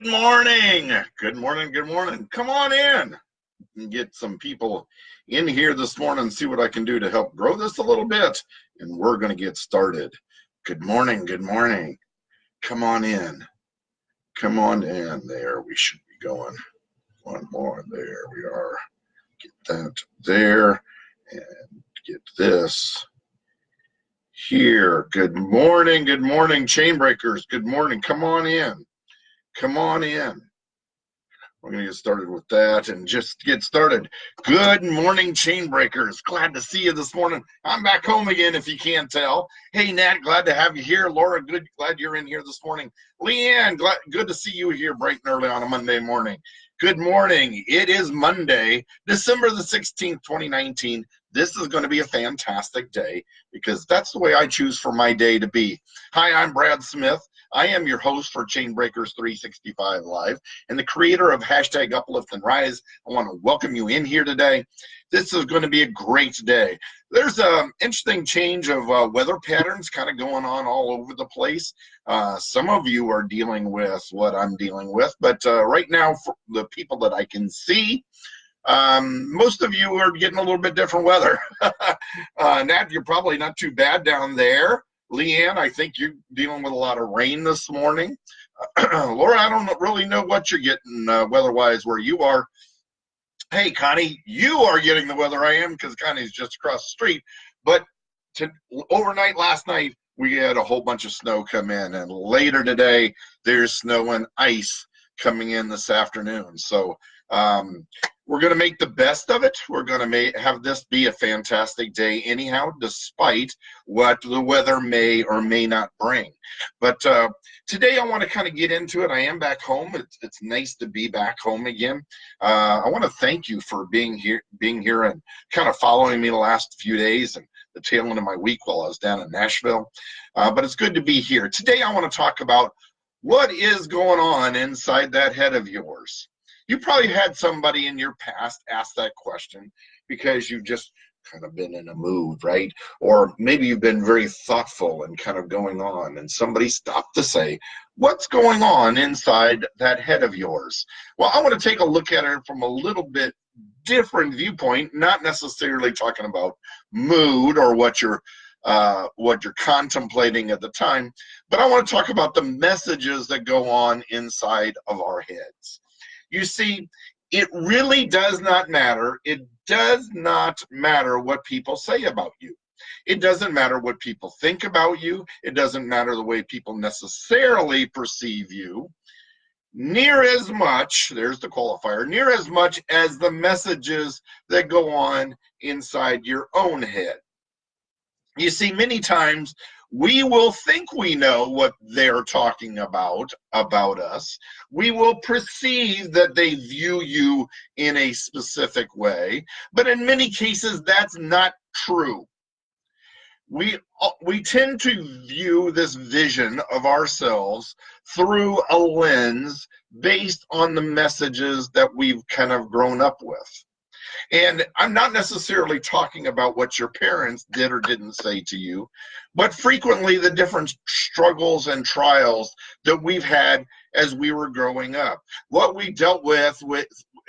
Good morning. Good morning. Good morning. Come on in and get some people in here this morning and see what I can do to help grow this a little bit. And we're going to get started. Good morning. Good morning. Come on in. Come on in. There we should be going. One more. There we are. Get that there and get this here. Good morning. Good morning, chain breakers. Good morning. Come on in. Come on in. We're going to get started with that and just get started. Good morning, chain breakers. Glad to see you this morning. I'm back home again, if you can't tell. Hey, Nat, glad to have you here. Laura, glad you're in here this morning. Leanne, good to see you here bright and early on a Monday morning. Good morning. It is Monday, December the 16th, 2019. This is going to be a fantastic day because that's the way I choose for my day to be. Hi, I'm Brad Smith. I am your host for Chain Breakers 365 Live and the creator of hashtag Uplift and Rise. I want to welcome you in here today. This is going to be a great day. There's an interesting change of weather patterns kind of going on all over the place. Some of you are dealing with what I'm dealing with, but right now, for the people that I can see, most of you are getting a little bit different weather. Nat, you're probably not too bad down there. Leanne, I think you're dealing with a lot of rain this morning. Laura, I don't really know what you're getting weather-wise where you are. Hey, Connie, you are getting the weather I am because Connie's just across the street. But overnight last night, we had a whole bunch of snow come in. And later today, there's snow and ice coming in this afternoon. So we're going to make the best of it. We're going to have this be a fantastic day anyhow, despite what the weather may or may not bring. But today I want to kind of get into it. I am back home. It's nice to be back home again. I want to thank you for being here and kind of following me the last few days and the tail end of my week while I was down in Nashville. But it's good to be here. Today I want to talk about what is going on inside that head of yours. You probably had somebody in your past ask that question because you've just kind of been in a mood, right? Or maybe you've been very thoughtful and kind of going on, and somebody stopped to say, what's going on inside that head of yours? Well, I want to take a look at it from a little bit different viewpoint, not necessarily talking about mood or what you're contemplating at the time, but I want to talk about the messages that go on inside of our heads. You see, it really does not matter. It does not matter what people say about you. It doesn't matter what people think about you. It doesn't matter the way people necessarily perceive you. Near as much, there's the qualifier, near as much as the messages that go on inside your own head. You see, many times we will think we know what they're talking about us. We will perceive that they view you in a specific way, but in many cases that's not true. We tend to view this vision of ourselves through a lens based on the messages that we've kind of grown up with. And I'm not necessarily talking about what your parents did or didn't say to you, but frequently the different struggles and trials that we've had as we were growing up. What we dealt with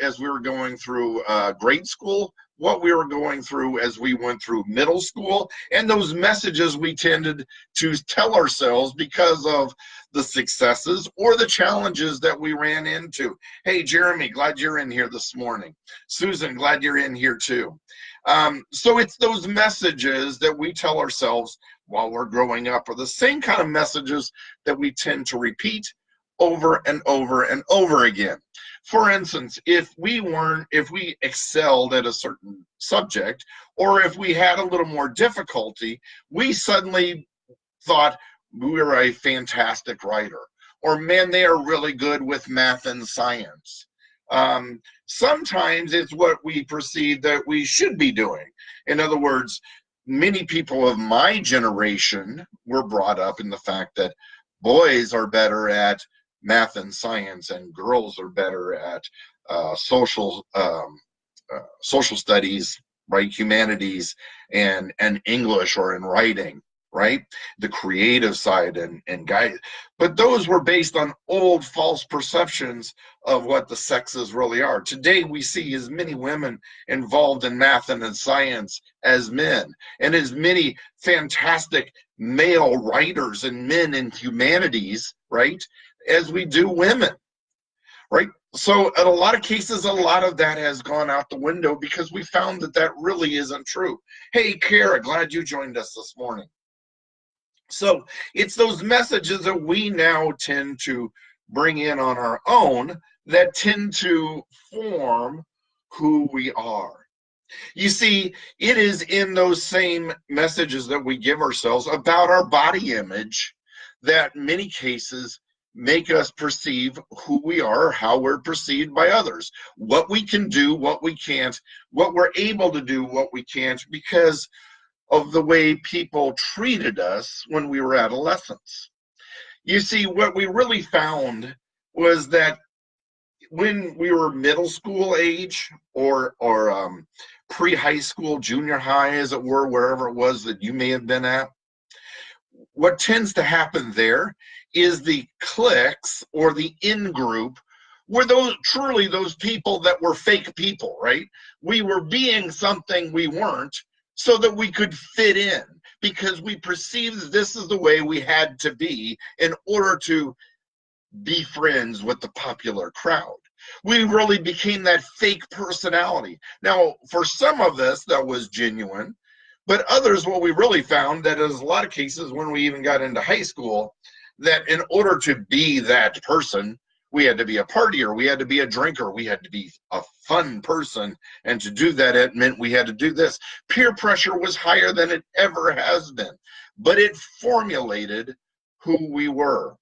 as we were going through grade school, what we were going through as we went through middle school, and those messages we tended to tell ourselves because of the successes or the challenges that we ran into. Hey, Jeremy, glad you're in here this morning. Susan, glad you're in here too. So it's those messages that we tell ourselves while we're growing up are the same kind of messages that we tend to repeat over and over and over again. For instance, if we excelled at a certain subject, or if we had a little more difficulty, we suddenly thought we were a fantastic writer, or man, they are really good with math and science. Sometimes it's what we perceive that we should be doing. In other words, many people of my generation were brought up in the fact that boys are better at math and science and girls are better at social studies, right, humanities and English or in writing. right? The creative side and guide. But those were based on old false perceptions of what the sexes really are. Today, we see as many women involved in math and in science as men, and as many fantastic male writers and men in humanities, right, as we do women, right? So in a lot of cases, a lot of that has gone out the window because we found that that really isn't true. Hey, Kara, glad you joined us this morning. So it's those messages that we now tend to bring in on our own that tend to form who we are. You see, it is in those same messages that we give ourselves about our body image that many cases make us perceive who we are, how we're perceived by others, what we can do, what we can't, what we're able to do, what we can't, because of the way people treated us when we were adolescents. You see, what we really found was that when we were middle school age or pre-high school, junior high, as it were, wherever it was that you may have been at, what tends to happen there is the cliques or the in-group were those truly those people that were fake people, right? We were being something we weren't so that we could fit in because we perceived this is the way we had to be in order to be friends with the popular crowd. We really became that fake personality. Now, for some of us, that was genuine, but others, what we really found that is a lot of cases when we even got into high school, that in order to be that person, we had to be a partier, we had to be a drinker, we had to be a fun person, and to do that, it meant we had to do this. Peer pressure was higher than it ever has been, but it formulated who we were.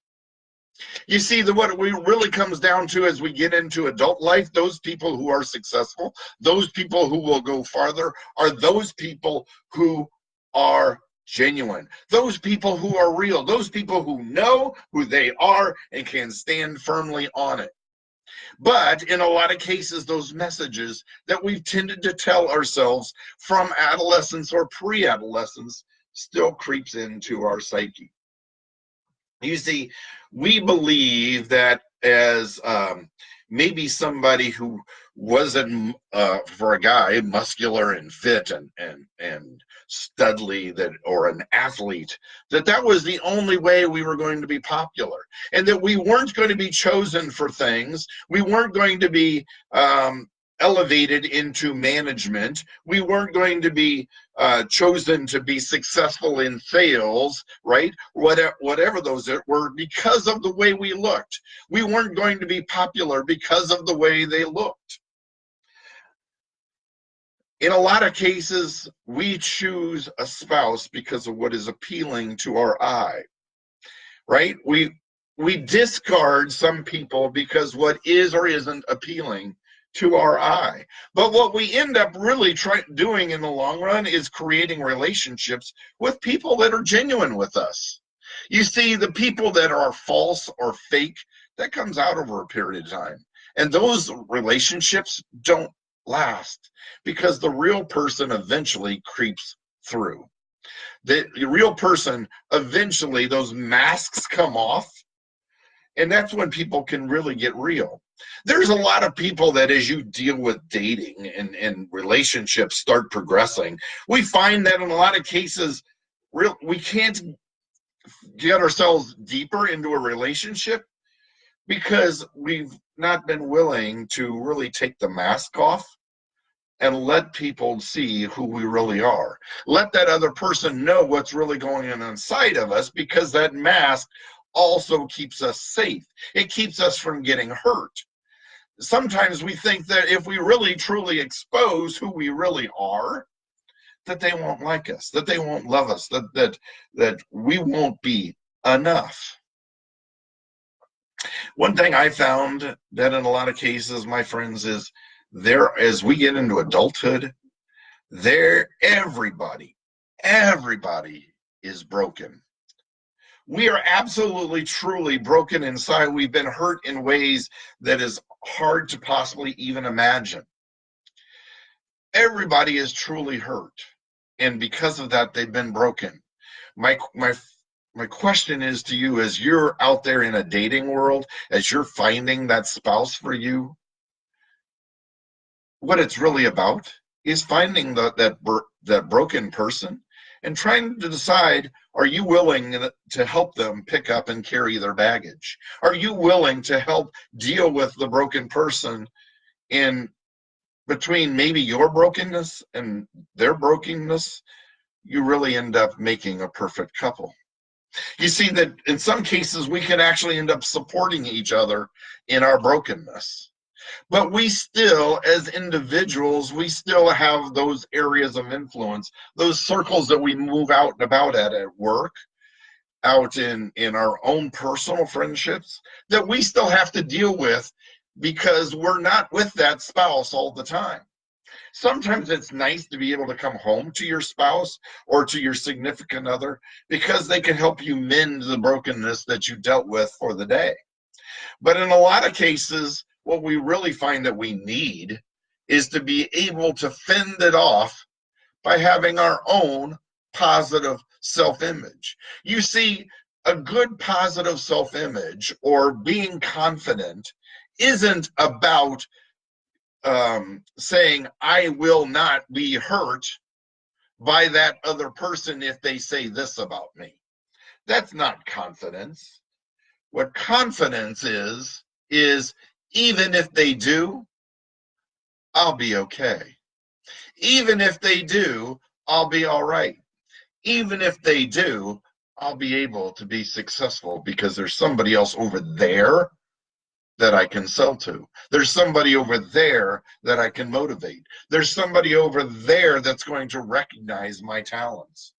You see, what it really comes down to as we get into adult life, those people who are successful, those people who will go farther, are those people who are genuine, those people who are real, those people who know who they are and can stand firmly on it. But in a lot of cases, those messages that we've tended to tell ourselves from adolescence or pre-adolescence still creeps into our psyche. You see, we believe that as maybe somebody who wasn't, for a guy, muscular and fit and studly, that, or an athlete, that was the only way we were going to be popular, and that we weren't going to be chosen for things. We weren't going to be elevated into management. We weren't going to be chosen to be successful in sales, right? Whatever those were, because of the way we looked. We weren't going to be popular because of the way they looked. In a lot of cases, we choose a spouse because of what is appealing to our eye, right? We discard some people because what is or isn't appealing to our eye. But what we end up really doing in the long run is creating relationships with people that are genuine with us. You see, the people that are false or fake, that comes out over a period of time. And those relationships don't last because the real person eventually creeps through. The real person, eventually, those masks come off, and that's when people can really get real. There's a lot of people that as you deal with dating and relationships start progressing, we find that in a lot of cases, we can't get ourselves deeper into a relationship because we've not been willing to really take the mask off and let people see who we really are. Let that other person know what's really going on inside of us, because that mask also keeps us safe. It keeps us from getting hurt. Sometimes we think that if we really truly expose who we really are, that they won't like us, that they won't love us, that we won't be enough. One thing I found that in a lot of cases, my friends, is there, as we get into adulthood, everybody is broken. We are absolutely, truly broken inside. We've been hurt in ways that is hard to possibly even imagine. Everybody is truly hurt, and because of that, they've been broken. My question is to you, as you're out there in a dating world, as you're finding that spouse for you, what it's really about is finding that broken person and trying to decide, are you willing to help them pick up and carry their baggage? Are you willing to help deal with the broken person in between maybe your brokenness and their brokenness? You really end up making a perfect couple. You see that in some cases we can actually end up supporting each other in our brokenness. But we still, as individuals, we still have those areas of influence, those circles that we move out and about at work, out in our own personal friendships, that we still have to deal with because we're not with that spouse all the time. Sometimes it's nice to be able to come home to your spouse or to your significant other because they can help you mend the brokenness that you dealt with for the day. But in a lot of cases, what we really find that we need is to be able to fend it off by having our own positive self-image. You see, a good positive self-image or being confident isn't about saying, I will not be hurt by that other person if they say this about me. That's not confidence. What confidence is even if they do, I'll be okay. Even if they do, I'll be all right. Even if they do, I'll be able to be successful because there's somebody else over there that I can sell to. There's somebody over there that I can motivate. There's somebody over there that's going to recognize my talents.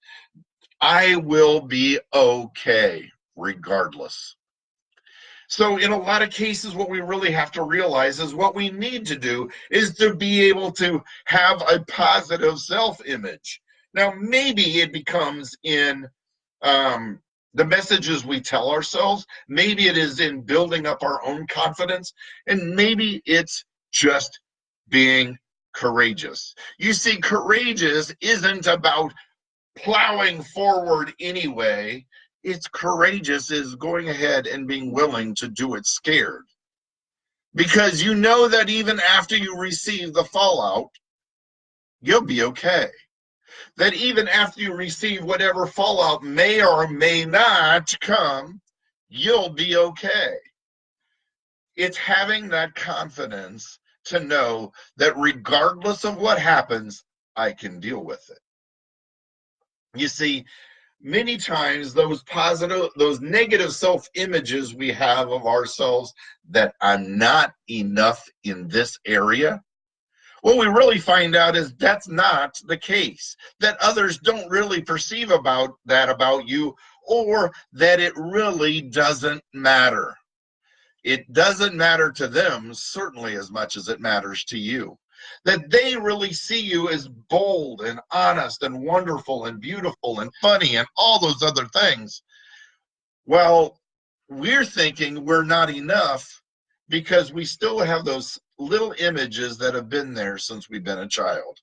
I will be okay regardless. So in a lot of cases, what we really have to realize is what we need to do is to be able to have a positive self-image. Now, maybe it becomes in the messages we tell ourselves. Maybe it is in building up our own confidence. And maybe it's just being courageous. You see, courageous isn't about plowing forward anyway. It's courageous is going ahead and being willing to do it scared. Because you know that even after you receive the fallout, you'll be okay. That even after you receive whatever fallout may or may not come, you'll be okay. It's having that confidence to know that regardless of what happens, I can deal with it. You see, many times those negative self-images we have of ourselves, that I'm not enough in this area, what we really find out is that's not the case, that others don't really perceive about you, or that it really doesn't matter. It doesn't matter to them certainly as much as it matters to you. That they really see you as bold and honest and wonderful and beautiful and funny and all those other things. Well, we're thinking we're not enough because we still have those little images that have been there since we've been a child.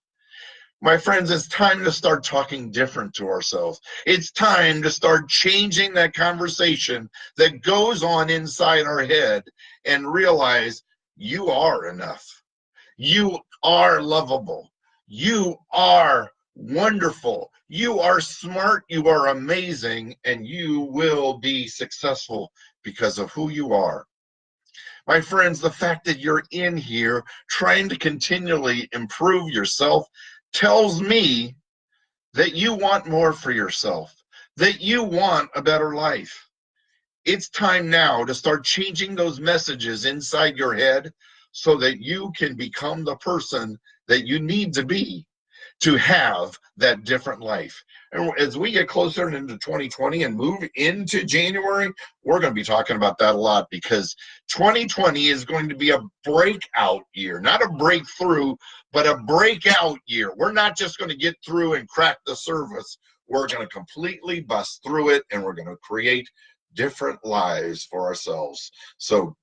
My friends, it's time to start talking different to ourselves. It's time to start changing that conversation that goes on inside our head and realize you are enough. You are lovable. You are wonderful. You are smart. You are amazing. And you will be successful because of who you are. My friends, the fact that you're in here trying to continually improve yourself tells me that you want more for yourself, that you want a better life. It's time now to start changing those messages inside your head so that you can become the person that you need to be to have that different life. And as we get closer into 2020 and move into January, we're going to be talking about that a lot, because 2020 is going to be a breakout year, not a breakthrough, but a breakout year. We're not just going to get through and crack the surface. We're going to completely bust through it, and we're going to create different lives for ourselves. So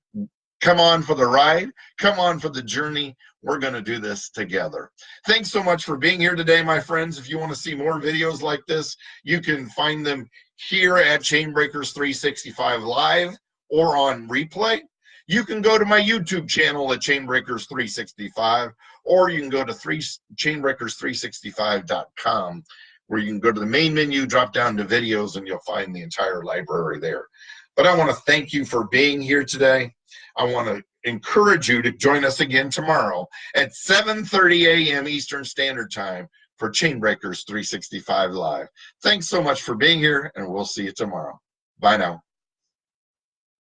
Come on for the ride. Come on for the journey. We're going to do this together. Thanks so much for being here today, my friends. If you want to see more videos like this, you can find them here at Chainbreakers 365 Live or on replay. You can go to my YouTube channel at Chainbreakers 365, or you can go to chainbreakers365.com, where you can go to the main menu, drop down to videos, and you'll find the entire library there. But I want to thank you for being here today. I want to encourage you to join us again tomorrow at 7:30 a.m. Eastern Standard Time for Chainbreakers 365 Live. Thanks so much for being here, and we'll see you tomorrow. Bye now.